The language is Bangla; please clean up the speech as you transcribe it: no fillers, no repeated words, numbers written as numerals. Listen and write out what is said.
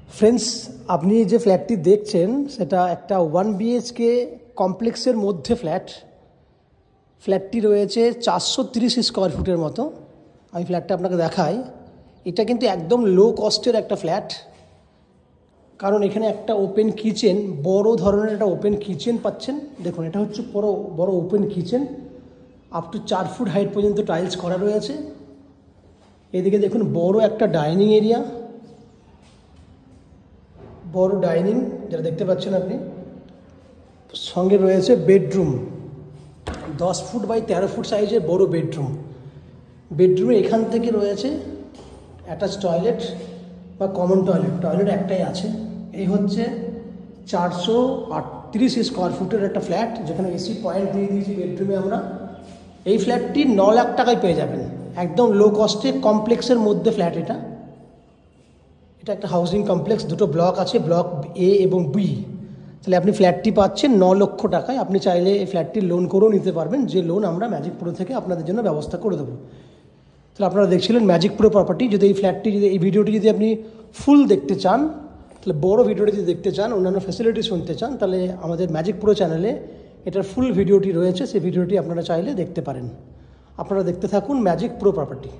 फ्रेंड्स আপনি যে ফ্ল্যাটটি দেখছেন সেটা একটা 1 বিএইচকে কমপ্লেক্সের মধ্যে ফ্ল্যাটটি রয়েছে 430 স্কয়ার ফুটের মতো। আমি ফ্ল্যাটটা আপনাকে দেখাই। এটা কিন্তু একদম লো কস্টের একটা ফ্ল্যাট, কারণ এখানে একটা ওপেন কিচেন, বড় ধরনের একটা ওপেন কিচেন পাচ্ছেন। দেখুন, এটা হচ্ছে বড় open kitchen, up to 4 foot height পর্যন্ত টাইলস করা রয়েছে। এদিকে দেখুন বড় একটা ডাইনিং এরিয়া, বড় ডাইনিং যেটা দেখতে পাচ্ছেন আপনি। সঙ্গে রয়েছে বেডরুম, 10 ফুট বাই 13 ফুট সাইজের বড় বেডরুম। বেডরুমে এখান থেকে রয়েছে অ্যাটাচ টয়লেট বা কমন টয়লেট একটাই আছে। এই হচ্ছে 438 স্কোয়ার ফুটের একটা ফ্ল্যাট, যেখানে এসি পয়েন্ট দিয়ে দিয়েছি বেডরুমে আমরা। এই ফ্ল্যাটটি 9 লাখ টাকায় পেয়ে যাবেন, একদম লো কস্টে কমপ্লেক্সের মধ্যে ফ্ল্যাট। এটা একটা হাউজিং কমপ্লেক্স, দুটো ব্লক আছে, ব্লক এ এবং বি। তাহলে আপনি ফ্ল্যাটটি পাচ্ছেন 9 লক্ষ টাকায়। আপনি চাইলে এই ফ্ল্যাটটির লোন করেও নিতে পারবেন, যে লোন আমরা ম্যাজিক প্রো থেকে আপনাদের জন্য ব্যবস্থা করে দেবো। তাহলে আপনারা দেখছিলেন ম্যাজিক প্রো প্রপার্টি। যদি এই ভিডিওটি যদি আপনি ফুল দেখতে চান, তাহলে বড় ভিডিওটি যদি দেখতে চান, অন্যান্য ফ্যাসিলিটি শুনতে চান, তাহলে আমাদের ম্যাজিক প্রো চ্যানেলে এটার ফুল ভিডিওটি রয়েছে, সেই ভিডিওটি আপনারা চাইলে দেখতে পারেন। আপনারা দেখতে থাকুন ম্যাজিক প্রো প্রপার্টি।